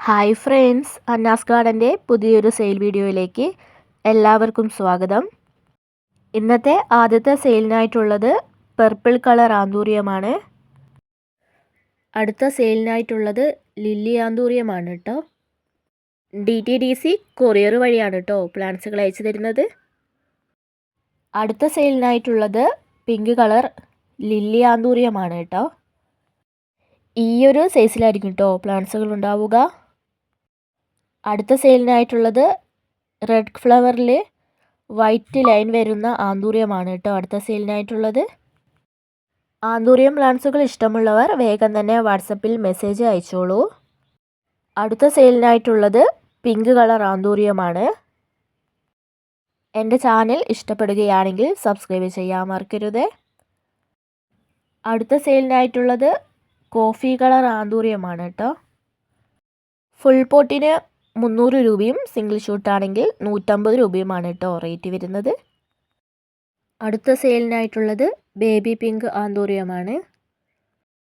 Hi friends, അന്നാസ് ഗാർഡൻ്റെ പുതിയൊരു sale വീഡിയോയിലേക്ക് എല്ലാവർക്കും സ്വാഗതം. ഇന്നത്തെ ആദ്യത്തെ സെയിലിനായിട്ടുള്ളത് പർപ്പിൾ കളർ ആന്തൂറിയമാണ്. അടുത്ത സെയിലിനായിട്ടുള്ളത് ലില്ലി ആന്തൂറിയമാണ് കേട്ടോ. DTDC കൊറിയർ വഴിയാണ് കേട്ടോ പ്ലാന്റ്സുകൾ അയച്ചു തരുന്നത്. അടുത്ത സെയിലിനായിട്ടുള്ളത് പിങ്ക് കളർ ലില്ലി ആന്തൂറിയമാണ് കേട്ടോ. ഈ ഒരു സൈസിലായിരിക്കും കേട്ടോ പ്ലാന്റ്സുകൾ ഉണ്ടാവുക. അടുത്ത സെയിലിനായിട്ടുള്ളത് റെഡ് ഫ്ലവറിൽ വൈറ്റ് ലൈൻ വരുന്ന ആന്തൂറിയമാണ് കേട്ടോ അടുത്ത സെയിലിനായിട്ടുള്ളത്. ആന്തൂറിയം പ്ലാന്റ്സുകൾ ഇഷ്ടമുള്ളവർ വേഗം തന്നെ വാട്സപ്പിൽ മെസ്സേജ് അയച്ചോളൂ. അടുത്ത സെയിലിനായിട്ടുള്ളത് പിങ്ക് കളർ ആന്തൂറിയമാണ്. എൻ്റെ ചാനൽ ഇഷ്ടപ്പെടുകയാണെങ്കിൽ സബ്സ്ക്രൈബ് ചെയ്യാൻ മറക്കരുത്. അടുത്ത സെയിലിനായിട്ടുള്ളത് കോഫി കളർ ആന്തൂറിയമാണ് കേട്ടോ. ഫുൾ പോട്ടിന് 300 രൂപയും സിംഗിൾ ഷൂട്ടാണെങ്കിൽ 150 രൂപയുമാണ് കേട്ടോ റേറ്റ് വരുന്നത്. അടുത്ത സെയിലിനായിട്ടുള്ളത് ബേബി പിങ്ക് ആന്തൂറിയമാണ്.